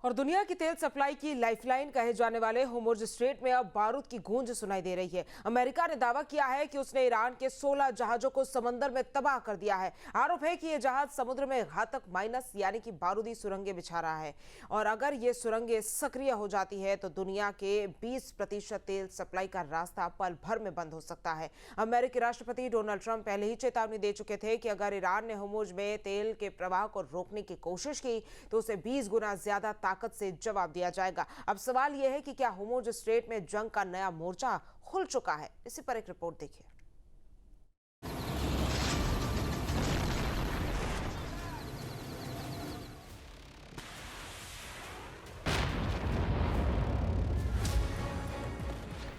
और दुनिया की तेल सप्लाई की लाइफलाइन कहे जाने वाले होर्मुज़ स्ट्रेट में अब बारूद की गूंज सुनाई दे रही है। अमेरिका ने दावा किया है कि उसने ईरान के 16 जहाजों को समंदर में तबाह कर दिया है। आरोप है कि ये जहाज समुद्र में घातक माइनस यानी कि बारूदी सुरंगें बिछा रहा है और अगर ये सुरंगें सक्रिय हो जाती है तो दुनिया के 20% तेल सप्लाई का रास्ता पल भर में बंद हो सकता है। अमेरिकी राष्ट्रपति डोनाल्ड ट्रंप पहले ही चेतावनी दे चुके थे कि अगर ईरान ने होर्मुज़ में तेल के प्रवाह को रोकने की कोशिश की तो उसे 20 गुना ज्यादा ताकत से जवाब दिया जाएगा। अब सवाल यह है कि क्या होर्मुज़ स्ट्रेट में जंग का नया मोर्चा खुल चुका है? इसी पर एक रिपोर्ट देखिए।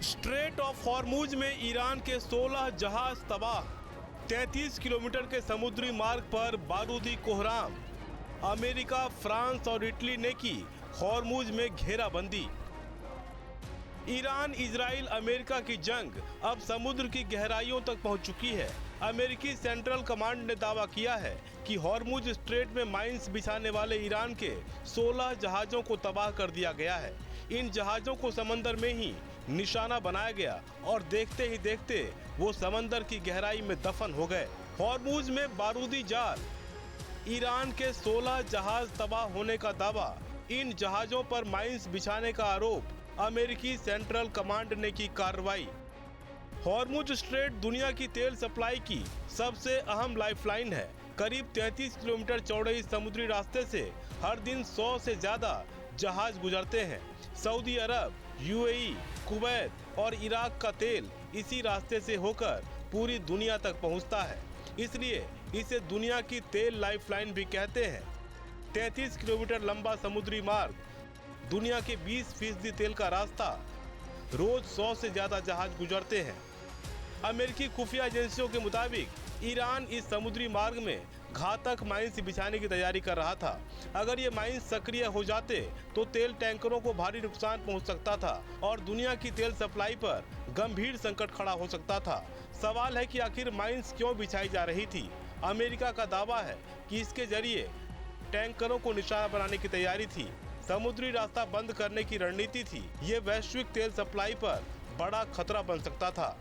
स्ट्रेट ऑफ हॉर्मुज में ईरान के 16 जहाज तबाह, 33 किलोमीटर के समुद्री मार्ग पर बारूदी कोहराम। अमेरिका, फ्रांस और इटली ने की हॉर्मुज में घेराबंदी। ईरान, इजराइल, अमेरिका की जंग अब समुद्र की गहराइयों तक पहुंच चुकी है। अमेरिकी सेंट्रल कमांड ने दावा किया है कि हॉर्मुज स्ट्रेट में माइंस बिछाने वाले ईरान के 16 जहाजों को तबाह कर दिया गया है। इन जहाजों को समंदर में ही निशाना बनाया गया और देखते ही देखते वो समंदर की गहराई में दफन हो गए। हॉर्मुज में बारूदी जाल, ईरान के 16 जहाज तबाह होने का दावा, इन जहाजों पर माइंस बिछाने का आरोप, अमेरिकी सेंट्रल कमांड ने की कार्रवाई। हॉर्मुज स्ट्रेट दुनिया की तेल सप्लाई की सबसे अहम लाइफलाइन है। करीब 33 किलोमीटर चौड़े इस समुद्री रास्ते से हर दिन 100 से ज्यादा जहाज गुजरते हैं। सऊदी अरब, यूएई, कुवैत और इराक का तेल इसी रास्ते से होकर पूरी दुनिया तक पहुंचता है, इसलिए इसे दुनिया की तेल लाइफलाइन भी कहते हैं। 33 किलोमीटर लंबा समुद्री मार्ग, दुनिया के 20% तेल का रास्ता, रोज 100 से ज्यादा जहाज गुजरते हैं। अमेरिकी खुफिया एजेंसियों के मुताबिक ईरान इस समुद्री मार्ग में घातक माइंस बिछाने की तैयारी कर रहा था। अगर ये माइंस सक्रिय हो जाते तो तेल टैंकरों को भारी नुकसान पहुंच सकता था और दुनिया की तेल सप्लाई पर गंभीर संकट खड़ा हो सकता था। सवाल है कि आखिर माइंस क्यों बिछाई जा रही थी? अमेरिका का दावा है कि इसके जरिए टैंकरों को निशाना बनाने की तैयारी थी, समुद्री रास्ता बंद करने की रणनीति थी। ये वैश्विक तेल सप्लाई पर बड़ा खतरा बन सकता था।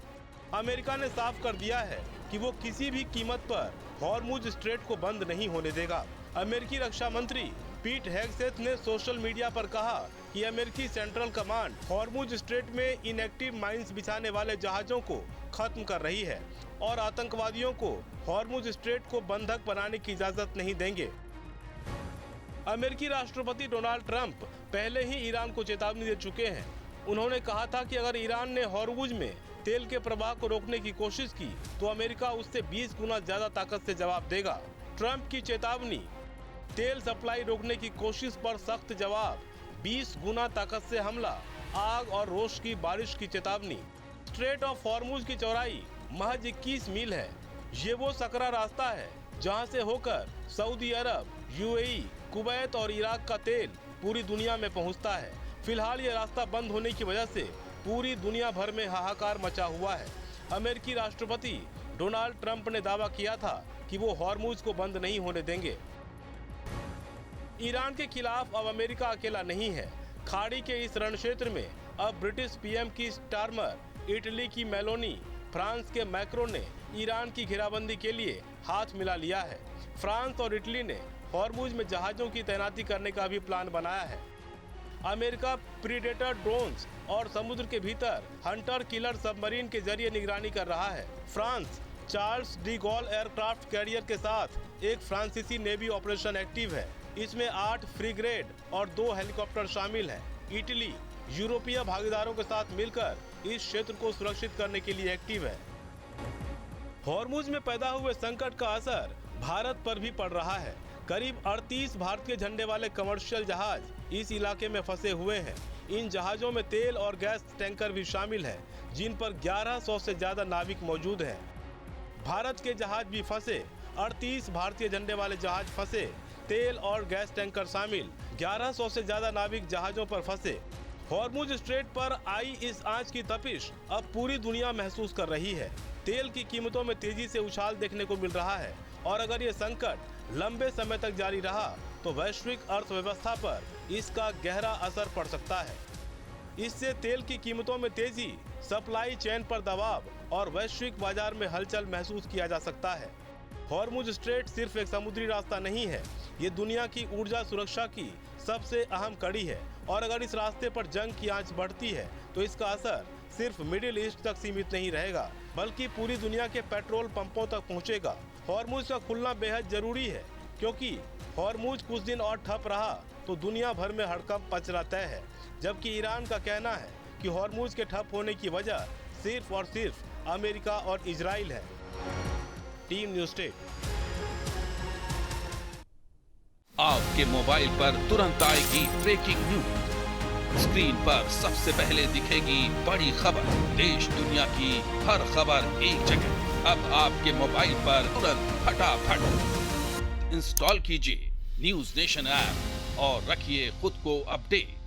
अमेरिका ने साफ कर दिया है कि वो किसी भी कीमत पर हॉर्मुज स्ट्रेट को बंद नहीं होने देगा। अमेरिकी रक्षा मंत्री पीट हेगसेथ ने सोशल मीडिया पर कहा कि अमेरिकी सेंट्रल कमांड हॉर्मुज स्ट्रेट में इनएक्टिव माइंस बिछाने वाले जहाजों को खत्म कर रही है और आतंकवादियों को हॉर्मुज स्ट्रेट को बंधक बनाने की इजाजत नहीं देंगे। अमेरिकी राष्ट्रपति डोनाल्ड ट्रंप पहले ही ईरान को चेतावनी दे चुके हैं। उन्होंने कहा था कि अगर ईरान ने हॉर्मुज में तेल के प्रवाह को रोकने की कोशिश की तो अमेरिका उससे 20 गुना ज्यादा ताकत से जवाब देगा। ट्रंप की चेतावनी, तेल सप्लाई रोकने की कोशिश पर सख्त जवाब, 20 गुना ताकत से हमला, आग और रोष की बारिश की चेतावनी। स्ट्रेट ऑफ हॉर्मुज की चौड़ाई महज 21 मील है। ये वो सकरा रास्ता है जहां से होकर सऊदी अरब, यूएई, कुवैत और इराक का तेल पूरी दुनिया में पहुंचता है। फिलहाल ये रास्ता बंद होने की वजह से पूरी दुनिया भर में हाहाकार मचा हुआ है। अमेरिकी राष्ट्रपति डोनाल्ड ट्रंप ने दावा किया था कि वो हॉर्मुज को बंद नहीं होने देंगे। ईरान के खिलाफ अब अमेरिका अकेला नहीं है। खाड़ी के इस रण क्षेत्र में अब ब्रिटिश पीएम की स्टारमर, इटली की मेलोनी, फ्रांस के मैक्रोन ने ईरान की घेराबंदी के लिए हाथ मिला लिया है। फ्रांस और इटली ने हॉर्मुज में जहाजों की तैनाती करने का भी प्लान बनाया है। अमेरिका प्रीडेटर ड्रोन्स और समुद्र के भीतर हंटर किलर सबमरीन के जरिए निगरानी कर रहा है। France Charles de Gaulle aircraft carrier के साथ एक फ्रांसीसी नेवी ऑपरेशन एक्टिव है। इसमें 8 फ्रिगेट और 2 हेलीकॉप्टर शामिल हैं। इटली यूरोपीय भागीदारों के साथ मिलकर इस क्षेत्र को सुरक्षित करने के लिए एक्टिव है। हॉर्मुज में पैदा हुए संकट का असर भारत पर भी पड़ रहा है। करीब 38 भारतीय झंडे वाले कमर्शियल जहाज इस इलाके में फंसे हुए हैं। इन जहाजों में तेल और गैस टैंकर भी शामिल हैं, जिन पर 1100 से ज्यादा नाविक मौजूद हैं। भारत के जहाज भी फंसे, 38 भारतीय झंडे वाले जहाज फंसे, तेल और गैस टैंकर शामिल, 1100 से ज्यादा नाविक जहाजों पर फंसे। हॉर्मुज स्ट्रेट पर आई इस आंच की तपिश अब पूरी दुनिया महसूस कर रही है। तेल की कीमतों में तेजी से उछाल देखने को मिल रहा है और अगर ये संकट लंबे समय तक जारी रहा तो वैश्विक अर्थव्यवस्था पर इसका गहरा असर पड़ सकता है। इससे तेल की कीमतों में तेजी, सप्लाई चेन पर दबाव और वैश्विक बाजार में हलचल महसूस किया जा सकता है। हॉर्मुज स्ट्रेट सिर्फ एक समुद्री रास्ता नहीं है, ये दुनिया की ऊर्जा सुरक्षा की सबसे अहम कड़ी है और अगर इस रास्ते पर जंग की आंच बढ़ती है तो इसका असर सिर्फ मिडिल ईस्ट तक सीमित नहीं रहेगा, बल्कि पूरी दुनिया के पेट्रोल पंपों तक पहुंचेगा। हॉर्मुज का खुलना बेहद जरूरी है, क्योंकि हॉर्मुज कुछ दिन और ठप रहा तो दुनिया भर में हड़कंप पचरा तय है। जबकि ईरान का कहना है कि हॉर्मुज के ठप होने की वजह सिर्फ और सिर्फ अमेरिका और इजराइल है। Team news state. आपके मोबाइल पर तुरंत आएगी ब्रेकिंग न्यूज। स्क्रीन पर सबसे पहले दिखेगी बड़ी खबर, देश दुनिया की हर खबर एक जगह। अब आपके मोबाइल पर तुरंत फटाफट इंस्टॉल कीजिए न्यूज़ नेशन ऐप और रखिए खुद को अपडेट।